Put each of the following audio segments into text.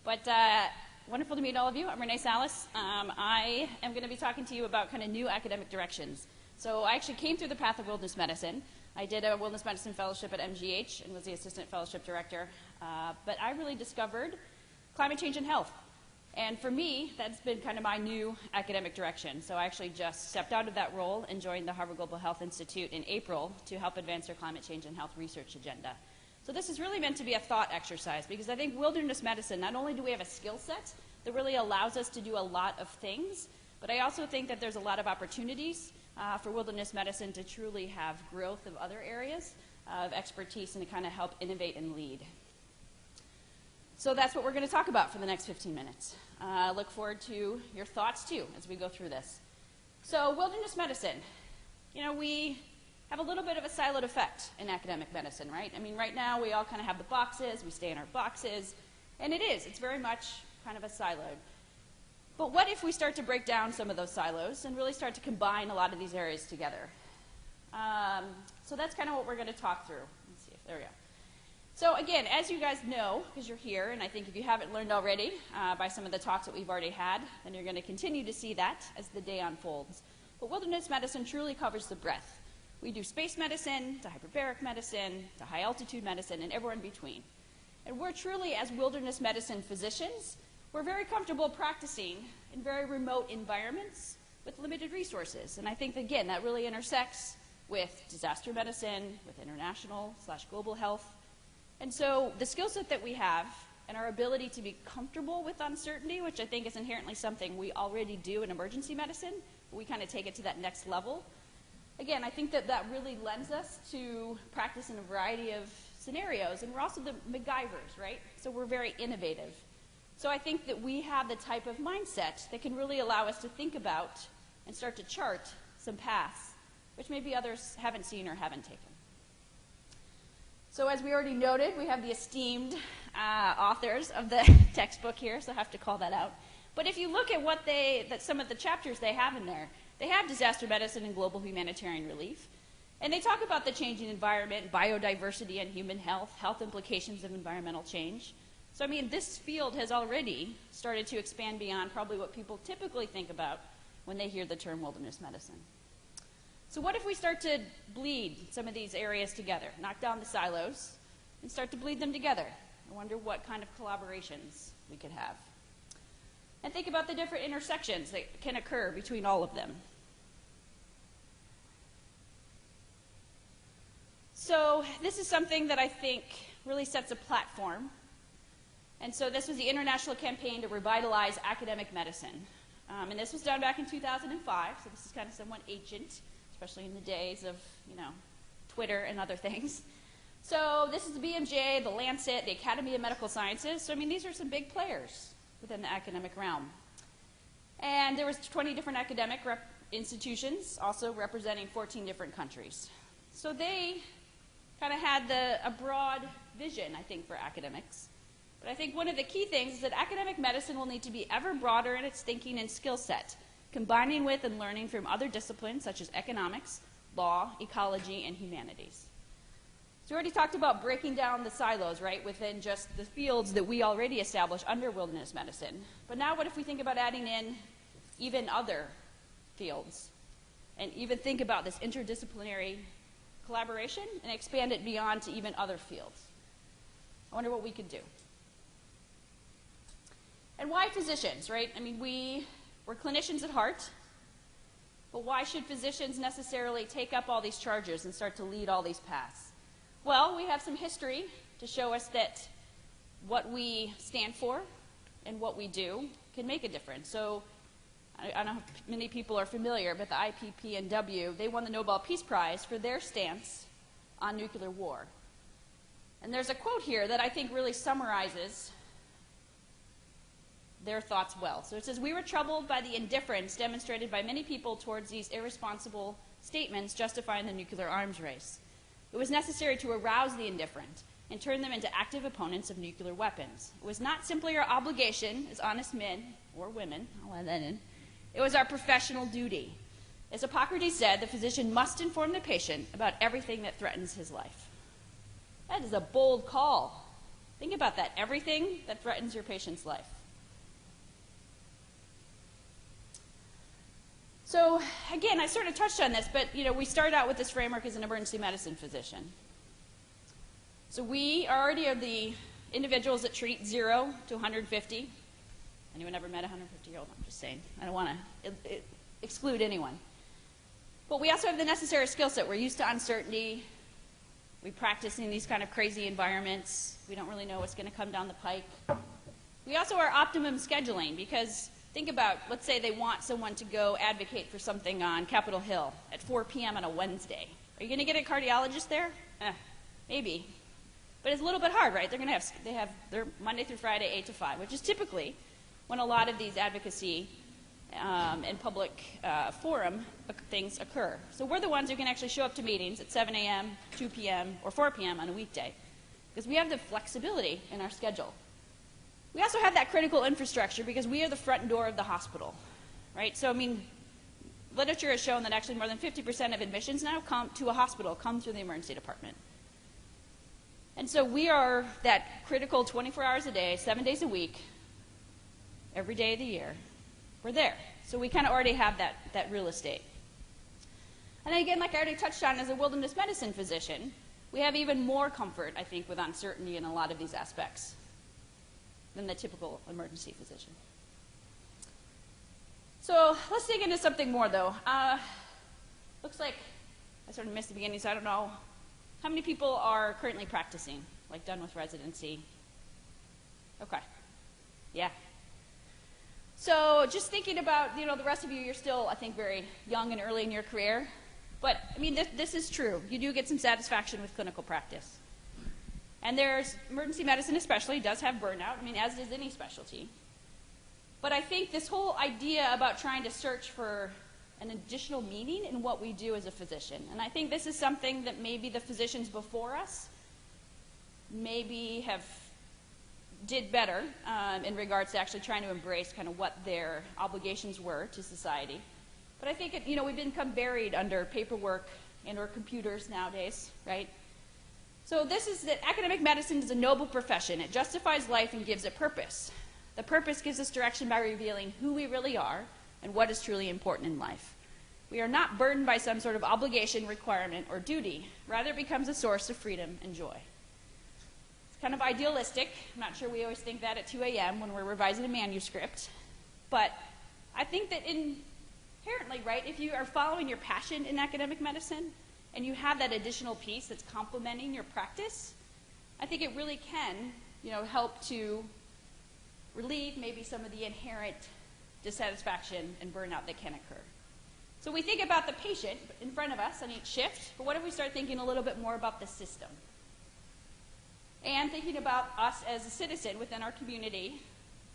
But wonderful to meet all of you. I'm Renee Salas. I am going to be talking to you about kind of new academic directions. So I actually came through the path of wilderness medicine. I did a wilderness medicine fellowship at MGH and was the assistant fellowship director. But I really discovered climate change and health. And for me, that's been kind of my new academic direction. So I actually just stepped out of that role and joined the Harvard Global Health Institute in April to help advance their climate change and health research agenda. So this is really meant to be a thought exercise, because I think wilderness medicine, not only do we have a skill set that really allows us to do a lot of things, but I also think that there's a lot of opportunities for wilderness medicine to truly have growth of other areas of expertise and to kind of help innovate and lead. So that's what we're going to talk about for the next 15 minutes. Look forward to your thoughts, too, as we go through this. So wilderness medicine, you know, we have a little bit of a siloed effect in academic medicine, right? I mean, right now we all kind of have the boxes, we stay in our boxes, and it's very much kind of a siloed. But what if we start to break down some of those silos and really start to combine a lot of these areas together? So that's kind of what we're going to talk through. Let's see if, there we go. So again, as you guys know, because you're here, and I think if you haven't learned already by some of the talks that we've already had, then you're going to continue to see that as the day unfolds. But wilderness medicine truly covers the breadth. We do space medicine, to hyperbaric medicine, to high altitude medicine, and everywhere in between. And we're truly, as wilderness medicine physicians, we're very comfortable practicing in very remote environments with limited resources. And I think, again, that really intersects with disaster medicine, with international/global health. And so the skill set that we have and our ability to be comfortable with uncertainty, which I think is inherently something we already do in emergency medicine, but we kind of take it to that next level. Again, I think that that really lends us to practice in a variety of scenarios, and we're also the MacGyvers, right? So we're very innovative. So I think that we have the type of mindset that can really allow us to think about and start to chart some paths, which maybe others haven't seen or haven't taken. So as we already noted, we have the esteemed authors of the textbook here, so I have to call that out. But if you look at what some of the chapters they have in there, they have disaster medicine and global humanitarian relief. And they talk about the changing environment, biodiversity and human health, health implications of environmental change. So, I mean, this field has already started to expand beyond probably what people typically think about when they hear the term wilderness medicine. So what if we start to bleed some of these areas together, knock down the silos, and start to bleed them together? I wonder what kind of collaborations we could have. And think about the different intersections that can occur between all of them. So this is something that I think really sets a platform. And so this was the international campaign to revitalize academic medicine. And this was done back in 2005, so this is kind of somewhat ancient, especially in the days of, you know, Twitter and other things. So this is the BMJ, the Lancet, the Academy of Medical Sciences. So, I mean, these are some big players within the academic realm. And there was 20 different academic institutions, also representing 14 different countries. So they kind of had a broad vision, I think, for academics. But I think one of the key things is that academic medicine will need to be ever broader in its thinking and skill set, combining with and learning from other disciplines such as economics, law, ecology, and humanities. So we already talked about breaking down the silos, right, within just the fields that we already established under wilderness medicine. But now what if we think about adding in even other fields and even think about this interdisciplinary collaboration and expand it beyond to even other fields? I wonder what we could do. And why physicians, right? I mean, we're clinicians at heart, but why should physicians necessarily take up all these charges and start to lead all these paths? Well, we have some history to show us that what we stand for and what we do can make a difference. So I don't know if many people are familiar, but the IPPNW, they won the Nobel Peace Prize for their stance on nuclear war. And there's a quote here that I think really summarizes their thoughts well. So it says, "We were troubled by the indifference demonstrated by many people towards these irresponsible statements justifying the nuclear arms race. It was necessary to arouse the indifferent and turn them into active opponents of nuclear weapons. It was not simply our obligation as honest men or women, I'll add that in. It was our professional duty. As Hippocrates said, the physician must inform the patient about everything that threatens his life." That is a bold call Think about that. Everything that threatens your patient's life. So again, I sort of touched on this, but we start out with this framework as an emergency medicine physician. So we already are the individuals that treat 0 to 150. Anyone ever met a 150-year-old? I'm just saying. I don't want to exclude anyone. But we also have the necessary skill set. We're used to uncertainty. We practice in these kind of crazy environments. We don't really know what's going to come down the pike. We also are optimum scheduling because think about, let's say they want someone to go advocate for something on Capitol Hill at 4 p.m. on a Wednesday. Are you going to get a cardiologist there? Maybe. But it's a little bit hard, right? They have their Monday through Friday, 8 to 5, which is typically when a lot of these advocacy and public forum things occur. So we're the ones who can actually show up to meetings at 7 a.m., 2 p.m., or 4 p.m. on a weekday because we have the flexibility in our schedule. We also have that critical infrastructure because we are the front door of the hospital, right? So, literature has shown that actually more than 50% of admissions now come to a hospital come through the emergency department. And so we are that critical 24 hours a day, 7 days a week, every day of the year. We're there. So we kind of already have that real estate. And then again, like I already touched on, as a wilderness medicine physician, we have even more comfort, I think, with uncertainty in a lot of these aspects than the typical emergency physician. So let's dig into something more, though. Looks like I sort of missed the beginning, so I don't know. How many people are currently practicing, like done with residency? Okay. Yeah. So just thinking about, the rest of you, you're still, I think, very young and early in your career. But, this is true. You do get some satisfaction with clinical practice. And emergency medicine especially does have burnout, as does any specialty. But I think this whole idea about trying to search for an additional meaning in what we do as a physician, and I think this is something that maybe the physicians before us maybe did better in regards to actually trying to embrace kind of what their obligations were to society. But I think, we've become buried under paperwork and or computers nowadays, right? So this is that academic medicine is a noble profession. It justifies life and gives it purpose. The purpose gives us direction by revealing who we really are and what is truly important in life. We are not burdened by some sort of obligation, requirement, or duty. Rather, it becomes a source of freedom and joy. It's kind of idealistic. I'm not sure we always think that at 2 a.m. when we're revising a manuscript. But I think that inherently, right, if you are following your passion in academic medicine and you have that additional piece that's complementing your practice, I think it really can, help to relieve maybe some of the inherent dissatisfaction and burnout that can occur. So we think about the patient in front of us on each shift, but what if we start thinking a little bit more about the system? And thinking about us as a citizen within our community,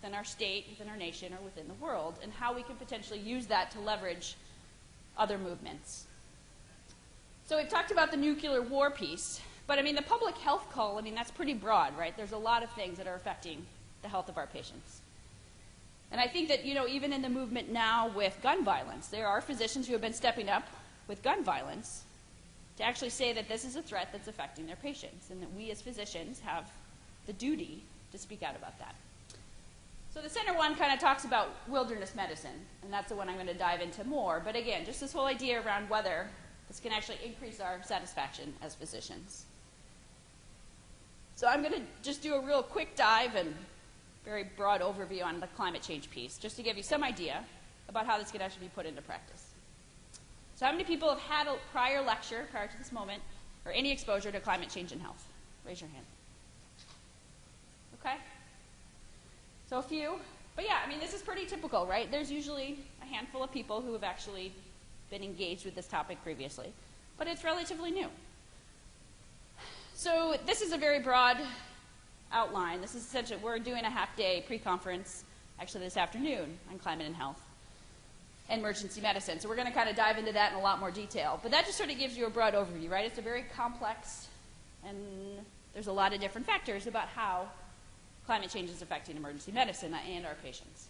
within our state, within our nation, or within the world, and how we can potentially use that to leverage other movements. So we've talked about the nuclear war piece, but the public health call, that's pretty broad, right? There's a lot of things that are affecting the health of our patients. And I think that, even in the movement now with gun violence, there are physicians who have been stepping up with gun violence to actually say that this is a threat that's affecting their patients and that we as physicians have the duty to speak out about that. So the center one kind of talks about wilderness medicine, and that's the one I'm going to dive into more. But again, just this whole idea around whether this can actually increase our satisfaction as physicians. So I'm going to just do a real quick dive and very broad overview on the climate change piece, just to give you some idea about how this could actually be put into practice. So how many people have had a prior lecture, prior to this moment, or any exposure to climate change and health? Raise your hand. Okay. So a few. But yeah, this is pretty typical, right? There's usually a handful of people who have actually been engaged with this topic previously. But it's relatively new. So this is a very broad outline. This is essentially, we're doing a half-day pre-conference, actually this afternoon, on climate and health and emergency medicine. So we're going to kind of dive into that in a lot more detail. But that just sort of gives you a broad overview, right? It's a very complex, and there's a lot of different factors about how climate change is affecting emergency medicine and our patients.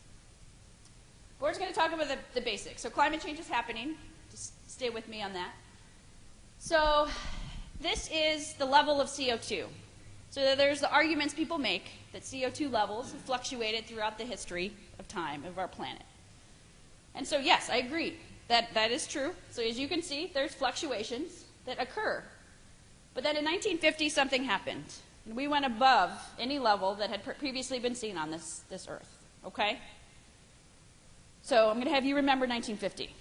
We're just going to talk about the basics. So climate change is happening. Just stay with me on that. So this is the level of CO2. So there's the arguments people make that CO2 levels have fluctuated throughout the history of time of our planet. And so yes, I agree that that is true. So as you can see, there's fluctuations that occur. But then in 1950, something happened. And we went above any level that had previously been seen on this Earth. Okay? So I'm going to have you remember 1950.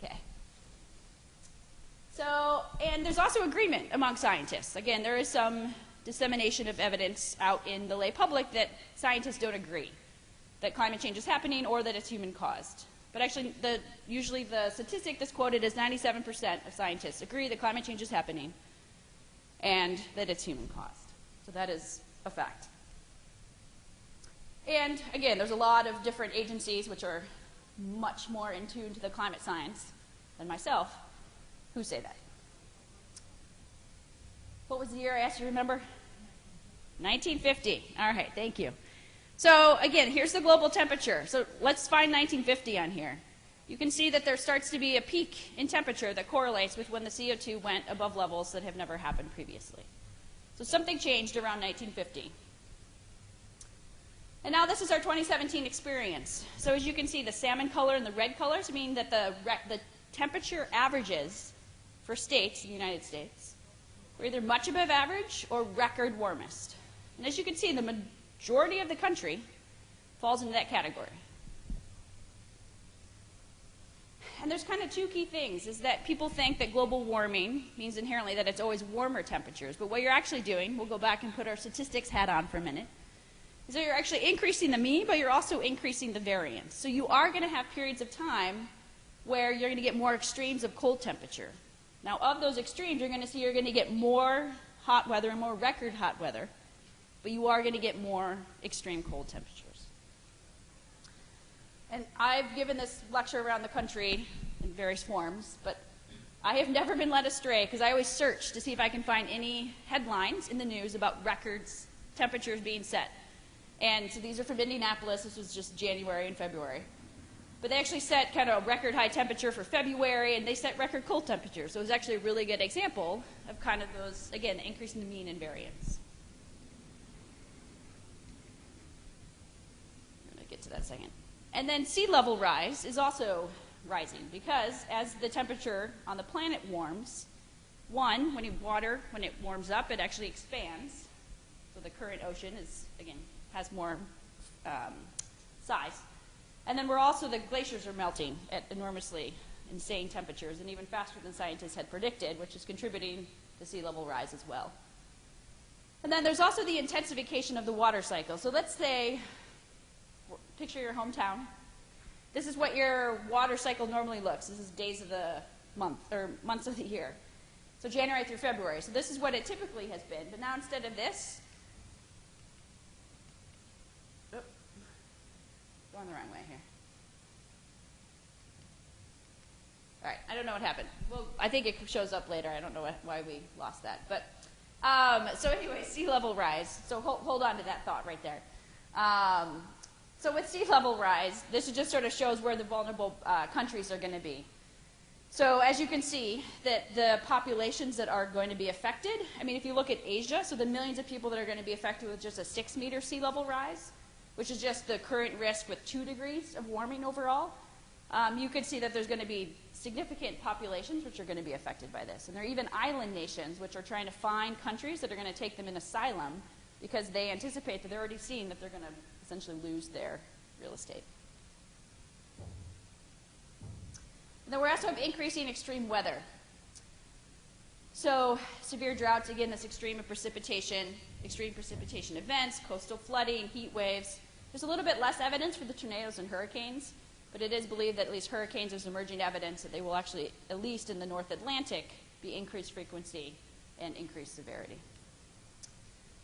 Okay. So, and there's also agreement among scientists. Again, there is some dissemination of evidence out in the lay public that scientists don't agree that climate change is happening or that it's human caused. But actually, usually the statistic that's quoted is 97% of scientists agree that climate change is happening and that it's human caused. So that is a fact. And again, there's a lot of different agencies which are much more in tune to the climate science than myself who say that. What was the year I asked you to remember? 1950. All right, thank you. So again, here's the global temperature. So let's find 1950 on here. You can see that there starts to be a peak in temperature that correlates with when the CO2 went above levels that have never happened previously. So something changed around 1950. And now this is our 2017 experience. So as you can see, the salmon color and the red colors mean that the temperature averages for states in the United States were either much above average or record warmest. And as you can see, the majority of the country falls into that category. And there's kind of two key things, is that people think that global warming means inherently that it's always warmer temperatures. But what you're actually doing, we'll go back and put our statistics hat on for a minute, is that you're actually increasing the mean, but you're also increasing the variance. So you are going to have periods of time where you're going to get more extremes of cold temperature. Now, of those extremes, you're going to see you're going to get more hot weather and more record hot weather, but you are going to get more extreme cold temperatures. And I've given this lecture around the country in various forms, but I have never been led astray because I always search to see if I can find any headlines in the news about records, temperatures being set. And so these are from Indianapolis. This was just January and February. But they actually set kind of a record high temperature for February, and they set record cold temperature. So it was actually a really good example of kind of those, again, the increase in the mean and variance. I'm going to get to that in a second. And then sea level rise is also rising because as the temperature on the planet warms, one, when it warms up, it actually expands. So the current ocean is, again, has more size. And then the glaciers are melting at enormously insane temperatures and even faster than scientists had predicted, which is contributing to sea level rise as well. And then there's also the intensification of the water cycle. So let's say, picture your hometown. This is what your water cycle normally looks. This is days of the month, or months of the year. So January through February. So this is what it typically has been. But now instead of this, going the wrong way here. All right, I don't know what happened. Well, I think it shows up later. I don't know why we lost that. But so anyway, sea level rise. So hold on to that thought right there. So with sea level rise, this just sort of shows where the vulnerable countries are going to be. So as you can see, that the populations that are going to be affected, I mean, if you look at Asia, so the millions of people that are going to be affected with just a 6-meter sea level rise, which is just the current risk with 2 degrees of warming overall, you could see that there's going to be significant populations which are going to be affected by this. And there are even island nations which are trying to find countries that are going to take them in asylum because they anticipate that they're already seeing that they're going to essentially lose their real estate. And then we're also increasing extreme weather. So severe droughts, again, this extreme precipitation events, coastal flooding, heat waves. There's a little bit less evidence for the tornadoes and hurricanes, but it is believed that at least hurricanes, there's emerging evidence that they will actually, at least in the North Atlantic, be increased frequency and increased severity.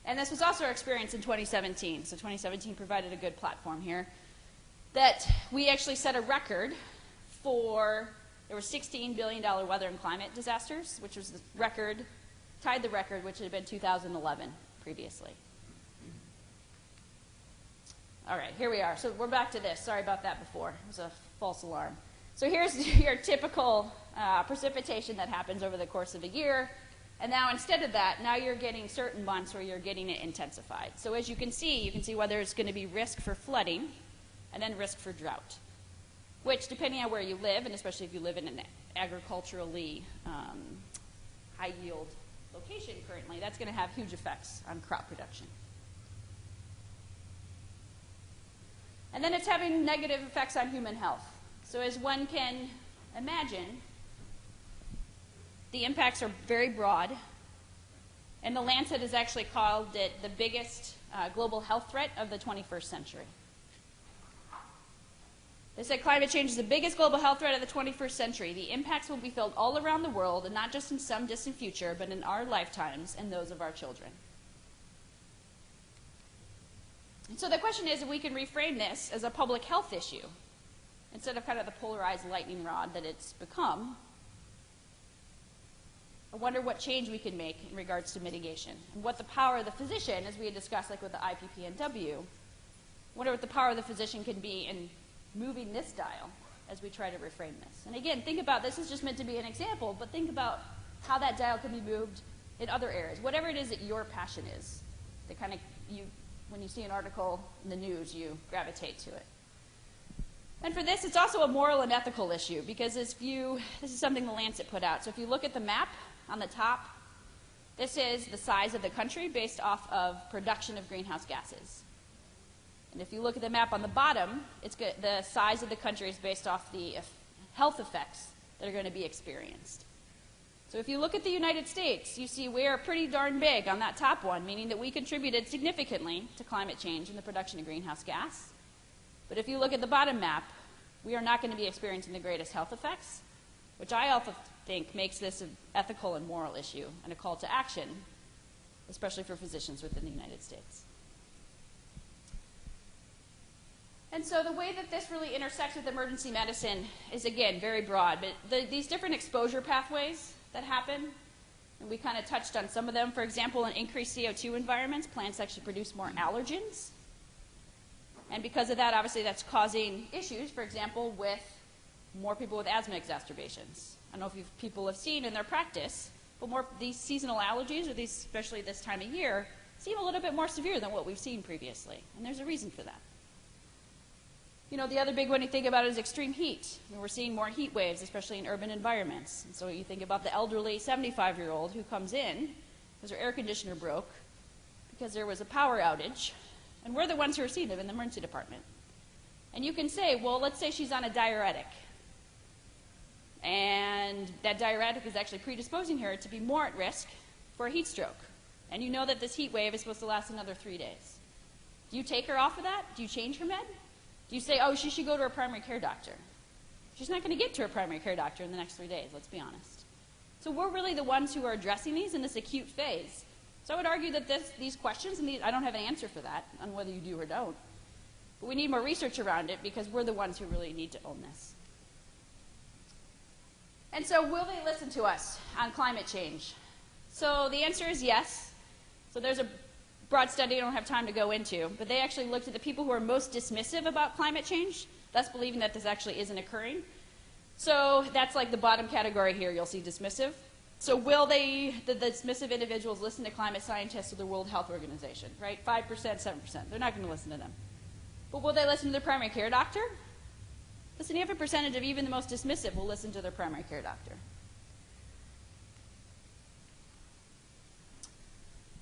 And this was also our experience in 2017. So 2017 provided a good platform here that we actually set a record for, there were $16 billion weather and climate disasters, which was the record, tied the record, which had been 2011 previously. All right, here we are. So we're back to this. Sorry about that before. It was a false alarm. So here's your typical precipitation that happens over the course of a year. And now instead of that, now you're getting certain months where you're getting it intensified. So as you can see whether it's going to be risk for flooding and then risk for drought, which depending on where you live, and especially if you live in an agriculturally high yield location currently, that's going to have huge effects on crop production. And then it's having negative effects on human health. So as one can imagine, the impacts are very broad, and the Lancet has actually called it the biggest global health threat of the 21st century. They said climate change is the biggest global health threat of the 21st century. The impacts will be felt all around the world, and not just in some distant future, but in our lifetimes and those of our children. And so the question is if we can reframe this as a public health issue, instead of kind of the polarized lightning rod that it's become. I wonder what change we can make in regards to mitigation, and what the power of the physician, as we had discussed like with the IPPNW, I wonder what the power of the physician can be in moving this dial as we try to reframe this. And again, think about, this is just meant to be an example, but think about how that dial can be moved in other areas. Whatever it is that your passion is, that kind of, when you see an article in the news, you gravitate to it. And for this, it's also a moral and ethical issue, because this is something the Lancet put out. So if you look at the map on the top, this is the size of the country based off of production of greenhouse gases. And if you look at the map on the bottom, the size of the country is based off the health effects that are going to be experienced. So if you look at the United States, you see we're pretty darn big on that top one, meaning that we contributed significantly to climate change and the production of greenhouse gas. But if you look at the bottom map, we are not going to be experiencing the greatest health effects, which I also think makes this an ethical and moral issue and a call to action, especially for physicians within the United States. And so the way that this really intersects with emergency medicine is, again, very broad. But these different exposure pathways that happen, and we kind of touched on some of them. For example, in increased CO2 environments, plants actually produce more allergens. And because of that, obviously, that's causing issues, for example, with more people with asthma exacerbations. I don't know if people have seen in their practice, but these seasonal allergies, or these, especially this time of year, seem a little bit more severe than what we've seen previously. And there's a reason for that. You know, the other big one you think about is extreme heat. We're seeing more heat waves, especially in urban environments. And so you think about the elderly 75-year-old who comes in because her air conditioner broke because there was a power outage, and we're the ones who are seeing them in the emergency department. And you can say, well, let's say she's on a diuretic, and that diuretic is actually predisposing her to be more at risk for a heat stroke. And you know that this heat wave is supposed to last another 3 days. Do you take her off of that? Do you change her med? Do you say, oh, she should go to her primary care doctor? She's not going to get to her primary care doctor in the next 3 days, let's be honest. So we're really the ones who are addressing these in this acute phase. So I would argue that these questions, and I don't have an answer for that on whether you do or don't, but we need more research around it because we're the ones who really need to own this. And so will they listen to us on climate change? So the answer is yes. So there's a broad study I don't have time to go into, but they actually looked at the people who are most dismissive about climate change, thus believing that this actually isn't occurring. So that's like the bottom category here. You'll see dismissive. So will the dismissive individuals listen to climate scientists or the World Health Organization, right? 5%, 7%. They're not going to listen to them. But will they listen to their primary care doctor? A significant percentage of even the most dismissive will listen to their primary care doctor.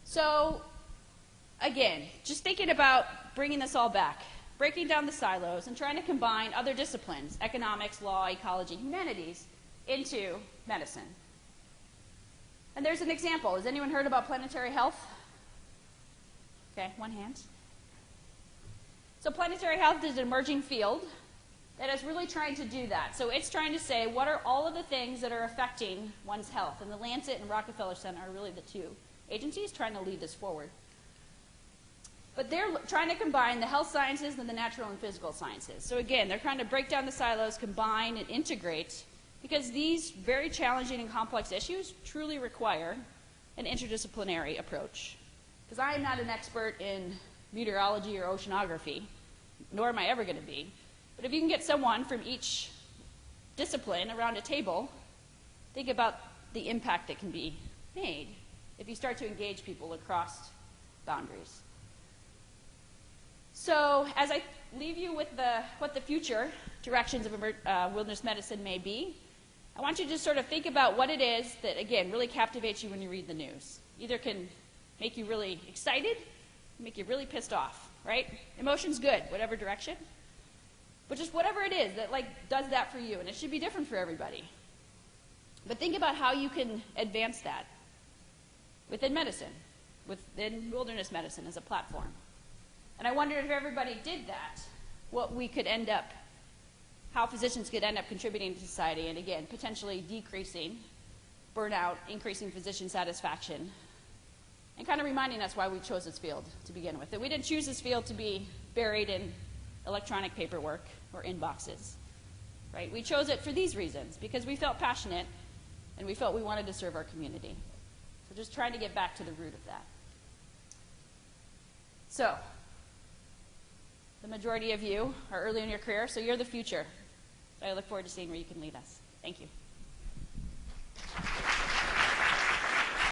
So again, just thinking about bringing this all back, breaking down the silos and trying to combine other disciplines, economics, law, ecology, humanities, into medicine. And there's an example. Has anyone heard about planetary health? Okay, one hand. So planetary health is an emerging field that is really trying to do that. So it's trying to say, what are all of the things that are affecting one's health? And the Lancet and Rockefeller Center are really the two agencies trying to lead this forward. But they're trying to combine the health sciences and the natural and physical sciences. So again, they're trying to break down the silos, combine, and integrate, because these very challenging and complex issues truly require an interdisciplinary approach. Because I am not an expert in meteorology or oceanography, nor am I ever going to be. But if you can get someone from each discipline around a table, think about the impact that can be made if you start to engage people across boundaries. So as I leave you with what the future directions of wilderness medicine may be, I want you to just sort of think about what it is that, again, really captivates you when you read the news. Either can make you really excited, make you really pissed off, right? Emotion's good, whatever direction. But just whatever it is that does that for you, and it should be different for everybody. But think about how you can advance that within medicine, within wilderness medicine as a platform. And I wondered if everybody did that, what we could end up, how physicians could end up contributing to society, and again, potentially decreasing burnout, increasing physician satisfaction, and kind of reminding us why we chose this field to begin with. That we didn't choose this field to be buried in electronic paperwork or inboxes, right? We chose it for these reasons, because we felt passionate and we felt we wanted to serve our community. So just trying to get back to the root of that. So, the majority of you are early in your career, so you're the future. I look forward to seeing where you can lead us. Thank you.